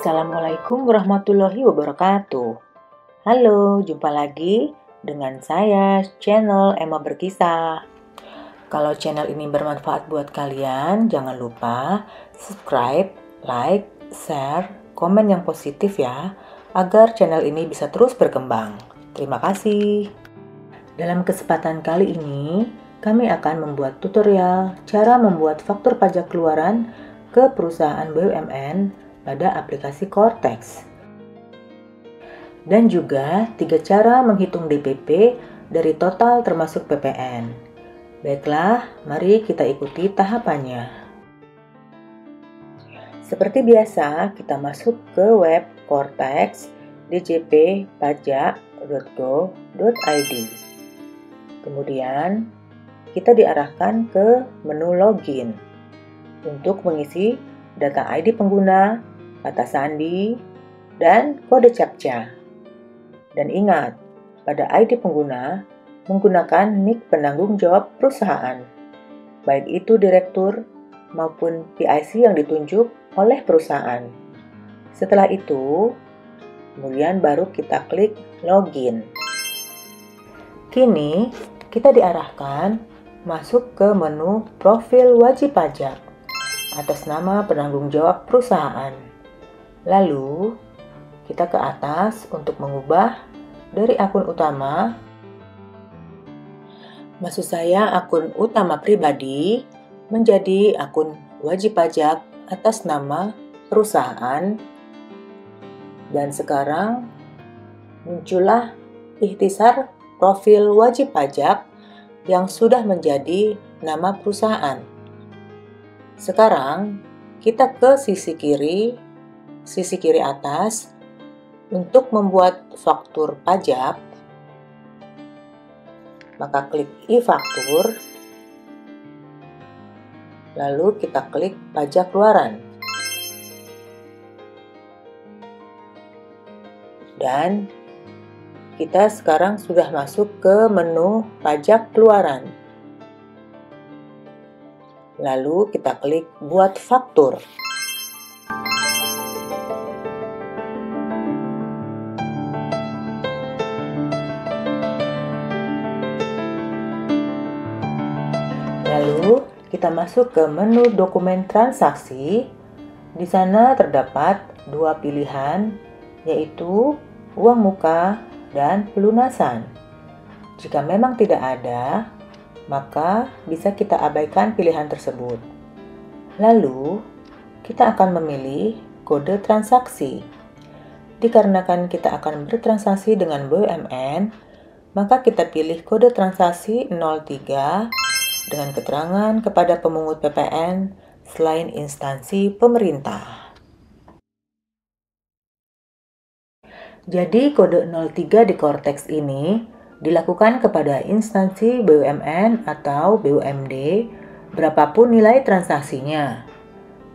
Assalamualaikum warahmatullahi wabarakatuh. Halo, jumpa lagi dengan saya, channel Emma Berkisah. Kalau channel ini bermanfaat buat kalian, jangan lupa subscribe, like, share, komen yang positif ya, agar channel ini bisa terus berkembang. Terima kasih. Dalam kesempatan kali ini, kami akan membuat tutorial cara membuat faktur pajak keluaran ke perusahaan BUMN pada aplikasi Cortex. Dan juga 3 cara menghitung DPP dari total termasuk PPN. Baiklah, mari kita ikuti tahapannya. Seperti biasa, kita masuk ke web Cortex djppajak.go.id. Kemudian, kita diarahkan ke menu login untuk mengisi data ID pengguna, kata sandi, dan kode CAPTCHA. Dan ingat, pada ID pengguna menggunakan nik penanggung jawab perusahaan, baik itu direktur maupun PIC yang ditunjuk oleh perusahaan. Setelah itu, kemudian baru kita klik login. Kini, kita diarahkan masuk ke menu profil wajib pajak atas nama penanggung jawab perusahaan. Lalu, kita ke atas untuk mengubah dari akun utama, maksud saya akun utama pribadi, menjadi akun wajib pajak atas nama perusahaan. Dan sekarang muncullah ikhtisar profil wajib pajak yang sudah menjadi nama perusahaan. Sekarang kita ke sisi kiri atas untuk membuat faktur pajak. Maka klik e-faktur, lalu kita klik pajak keluaran. Dan kita sekarang sudah masuk ke menu pajak keluaran. Lalu kita klik buat faktur. Lalu kita masuk ke menu dokumen transaksi. Di sana terdapat 2 pilihan, yaitu uang muka dan pelunasan. Jika memang tidak ada, maka bisa kita abaikan pilihan tersebut. Lalu, kita akan memilih kode transaksi. Dikarenakan kita akan bertransaksi dengan BUMN, maka kita pilih kode transaksi 03 dengan keterangan kepada pemungut PPN selain instansi pemerintah. Jadi kode 03 di Cortex ini dilakukan kepada instansi BUMN atau BUMD berapapun nilai transaksinya.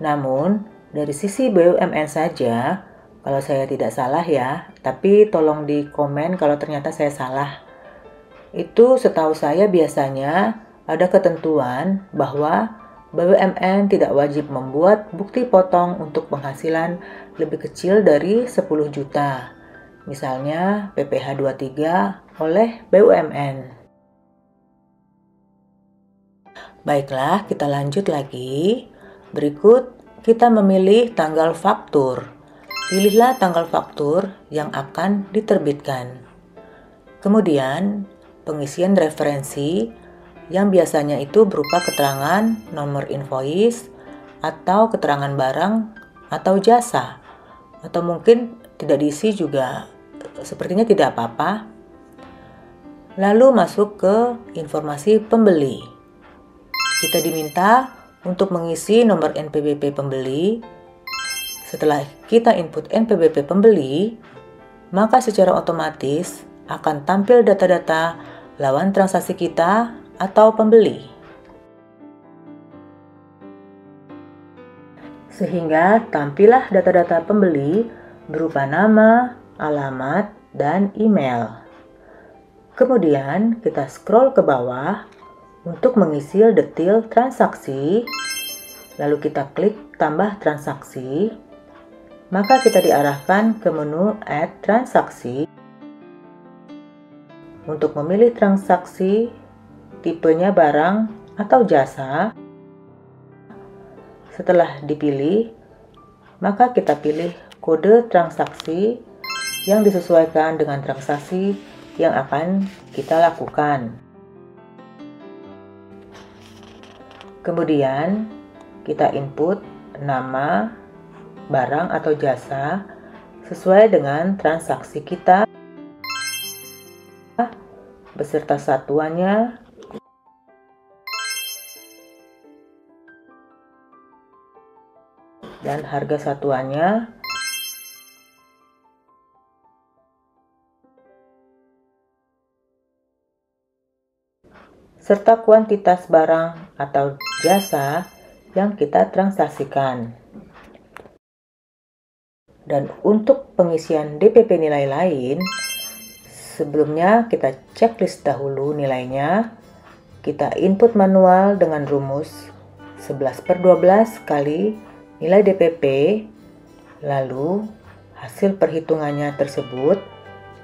Namun, dari sisi BUMN saja, kalau saya tidak salah ya, tapi tolong di komen kalau ternyata saya salah. Itu setahu saya biasanya ada ketentuan bahwa BUMN tidak wajib membuat bukti potong untuk penghasilan lebih kecil dari 10 juta. Misalnya PPh 23 oleh BUMN. Baiklah, kita lanjut lagi. Berikut kita memilih tanggal faktur. Pilihlah tanggal faktur yang akan diterbitkan. Kemudian, pengisian referensi yang biasanya itu berupa keterangan nomor invoice atau keterangan barang atau jasa, atau mungkin tidak diisi juga, sepertinya tidak apa-apa. Lalu masuk ke informasi pembeli. Kita diminta untuk mengisi nomor NPWP pembeli. Setelah kita input NPWP pembeli, maka secara otomatis akan tampil data-data lawan transaksi kita atau pembeli. Sehingga tampillah data-data pembeli berupa nama, alamat, dan email. Kemudian kita scroll ke bawah untuk mengisi detail transaksi. Lalu kita klik tambah transaksi. maka kita diarahkan ke menu Add Transaksi. Untuk memilih transaksi, tipenya barang atau jasa. Setelah dipilih, maka kita pilih kode transaksi yang disesuaikan dengan transaksi yang akan kita lakukan. Kemudian, kita input nama, barang atau jasa sesuai dengan transaksi kita beserta satuannya, dan harga satuannya, serta kuantitas barang atau jasa yang kita transaksikan. Dan untuk pengisian DPP nilai lain, sebelumnya kita checklist dahulu nilainya. Kita input manual dengan rumus 11/12 kali nilai DPP, lalu hasil perhitungannya tersebut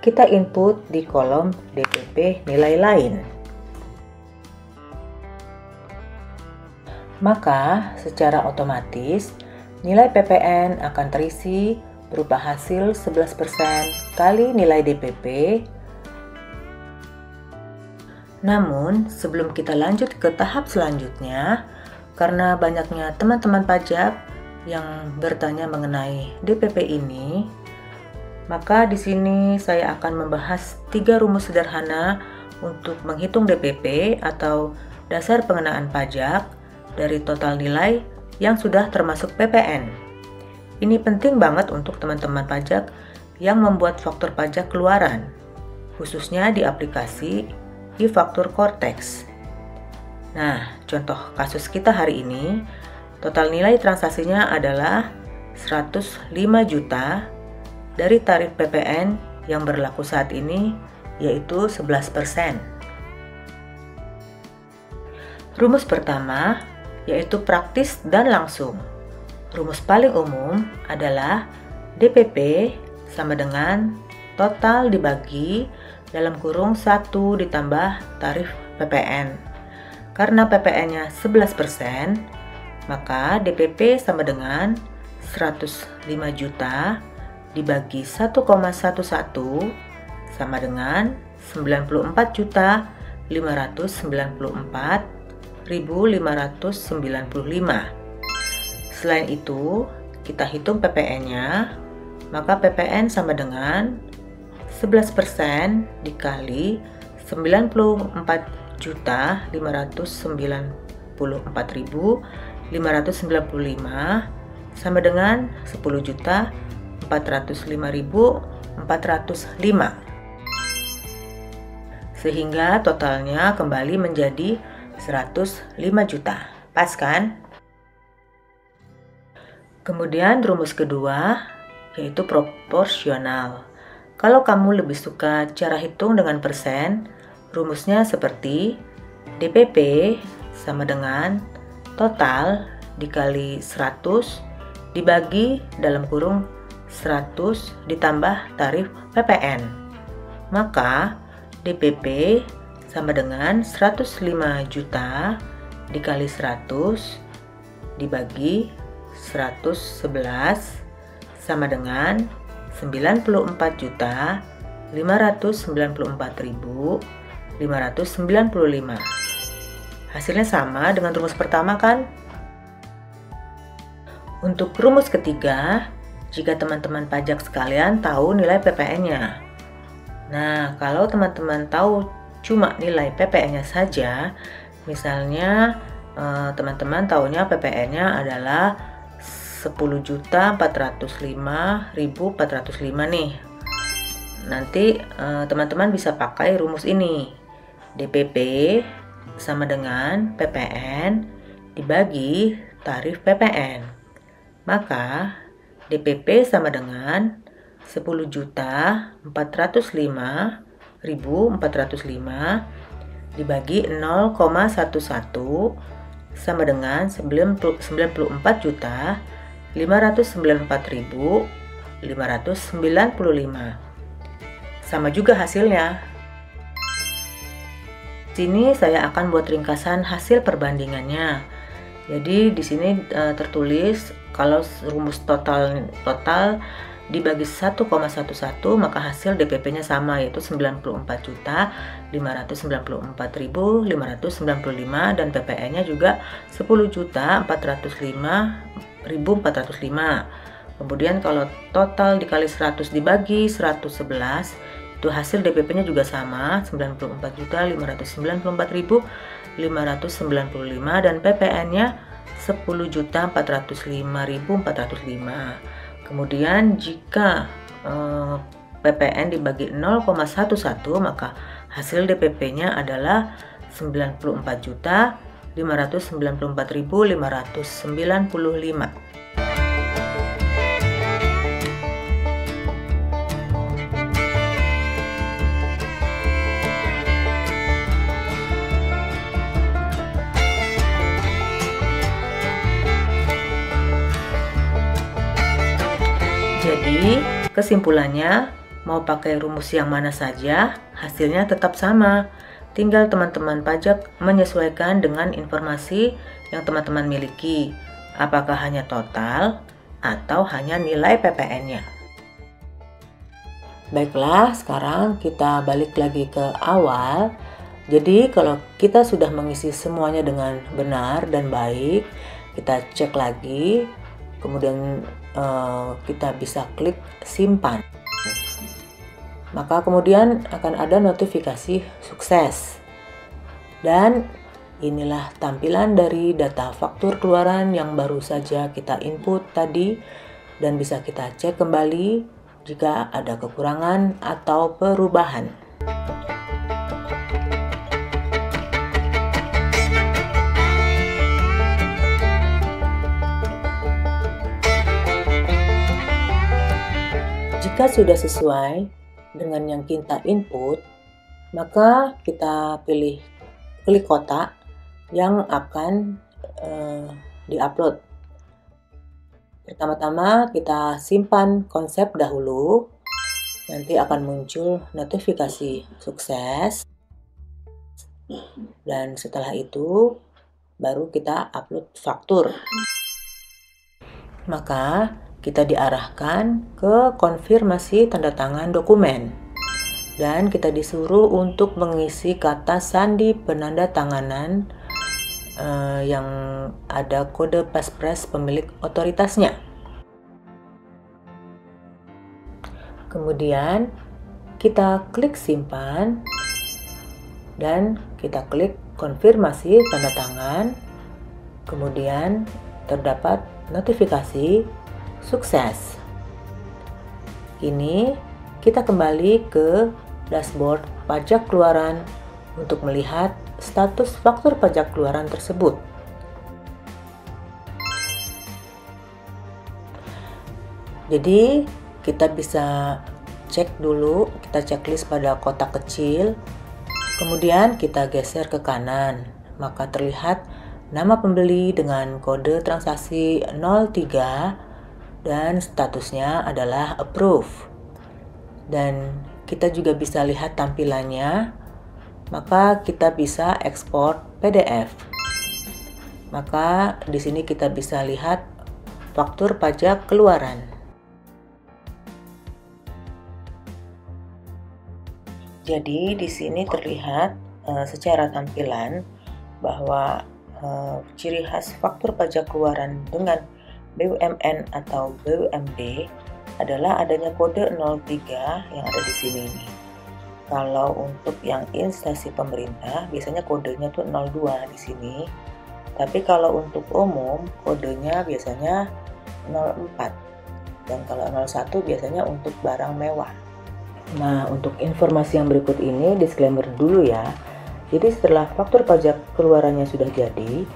kita input di kolom DPP nilai lain. Maka secara otomatis nilai PPN akan terisi berupa hasil 11% kali nilai DPP. Namun, sebelum kita lanjut ke tahap selanjutnya, karena banyaknya teman-teman pajak yang bertanya mengenai DPP ini, maka di sini saya akan membahas 3 rumus sederhana untuk menghitung DPP atau dasar pengenaan pajak dari total nilai yang sudah termasuk PPN. Ini penting banget untuk teman-teman pajak yang membuat faktur pajak keluaran, khususnya di aplikasi e-faktur Cortex. Nah, contoh kasus kita hari ini, total nilai transaksinya adalah 105 juta dari tarif PPN yang berlaku saat ini, yaitu 11%. Rumus pertama yaitu praktis dan langsung. Rumus paling umum adalah DPP sama dengan total dibagi dalam kurung 1 ditambah tarif PPN. Karena PPN-nya 11%, maka DPP sama dengan 105 juta dibagi 1,11 sama dengan 94.594.595. Selain itu, kita hitung PPN-nya, maka PPN sama dengan 11% dikali 94.594.595 sama dengan 10.405.405. Sehingga totalnya kembali menjadi 105 juta. Pas kan? Kemudian rumus kedua yaitu proporsional. Kalau kamu lebih suka cara hitung dengan persen, rumusnya seperti DPP sama dengan total dikali 100 dibagi dalam kurung 100 ditambah tarif PPN. Maka DPP sama dengan 105 juta dikali 100 dibagi 111 sama dengan 94.594.595. Hasilnya sama dengan rumus pertama kan? Untuk rumus ketiga, jika teman-teman pajak sekalian tahu nilai PPN-nya. Nah, kalau teman-teman tahu cuma nilai PPN-nya saja, misalnya teman-teman tahunya PPN-nya adalah 10.405.405 nih. Nanti teman-teman bisa pakai rumus ini. DPP sama dengan PPN dibagi tarif PPN. Maka DPP sama dengan 10.405.405 dibagi 0,11 sama dengan 94 juta 594.595. Sama juga hasilnya. Sini saya akan buat ringkasan hasil perbandingannya. Jadi di sini tertulis kalau rumus total dibagi 1,11 maka hasil DPP-nya sama, yaitu 94.594.595 dan PPN-nya juga 10.405.405. Kemudian kalau total dikali 100 dibagi 111 itu hasil DPP-nya juga sama, 94.594.595 dan PPN-nya 10.405.405. Kemudian jika PPN dibagi 0,11 maka hasil DPP-nya adalah 94.594.595. Jadi, kesimpulannya, mau pakai rumus yang mana saja, hasilnya tetap sama. Tinggal teman-teman pajak menyesuaikan dengan informasi yang teman-teman miliki. Apakah hanya total atau hanya nilai PPN-nya. Baiklah, sekarang kita balik lagi ke awal. Jadi, kalau kita sudah mengisi semuanya dengan benar dan baik, kita cek lagi. Kemudian kita bisa klik simpan. Maka kemudian akan ada notifikasi sukses. Dan inilah tampilan dari data faktur keluaran yang baru saja kita input tadi, dan bisa kita cek kembali jika ada kekurangan atau perubahan. Jika sudah sesuai dengan yang kita input, maka kita klik kotak yang akan diupload. Pertama-tama kita simpan konsep dahulu, nanti akan muncul notifikasi sukses, dan setelah itu baru kita upload faktur. Maka kita diarahkan ke konfirmasi tanda tangan dokumen dan kita disuruh untuk mengisi kata sandi penanda tanganan yang ada kode paspres pemilik otoritasnya. Kemudian kita klik simpan dan kita klik konfirmasi tanda tangan. Kemudian terdapat notifikasi sukses. Kini kita kembali ke dashboard pajak keluaran untuk melihat status faktur pajak keluaran tersebut. Jadi kita bisa cek dulu, kita checklist pada kotak kecil, kemudian kita geser ke kanan, maka terlihat nama pembeli dengan kode transaksi 03 dan statusnya adalah approve. Dan kita juga bisa lihat tampilannya, maka kita bisa ekspor PDF. Maka di sini kita bisa lihat faktur pajak keluaran. Jadi di sini terlihat secara tampilan bahwa ciri khas faktur pajak keluaran dengan BUMN atau BUMD adalah adanya kode 03 yang ada di sini nih. Kalau untuk yang instansi pemerintah biasanya kodenya tuh 02 di sini. Tapi kalau untuk umum kodenya biasanya 04. Dan kalau 01 biasanya untuk barang mewah. Nah, untuk informasi yang berikut ini disclaimer dulu ya. Jadi setelah faktur pajak keluarannya sudah jadi,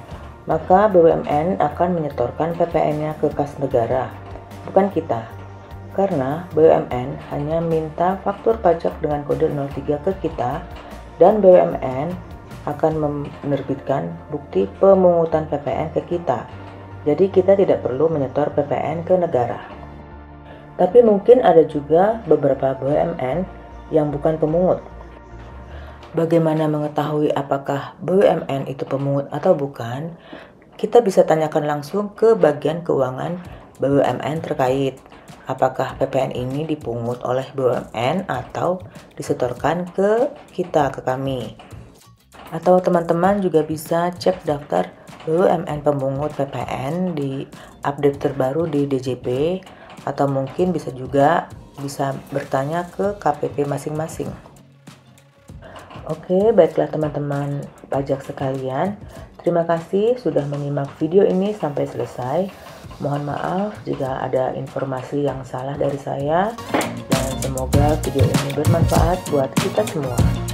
maka BUMN akan menyetorkan PPN-nya ke kas negara, bukan kita. Karena BUMN hanya minta faktur pajak dengan kode 03 ke kita, dan BUMN akan menerbitkan bukti pemungutan PPN ke kita. Jadi kita tidak perlu menyetor PPN ke negara. Tapi mungkin ada juga beberapa BUMN yang bukan pemungut. Bagaimana mengetahui apakah BUMN itu pemungut atau bukan? Kita bisa tanyakan langsung ke bagian keuangan BUMN terkait. Apakah PPN ini dipungut oleh BUMN atau disetorkan ke kita, ke kami. Atau teman-teman juga bisa cek daftar BUMN pemungut PPN di update terbaru di DJP, atau mungkin bisa bertanya ke KPP masing-masing. Oke, baiklah teman-teman pajak sekalian, terima kasih sudah menyimak video ini sampai selesai. Mohon maaf jika ada informasi yang salah dari saya, dan semoga video ini bermanfaat buat kita semua.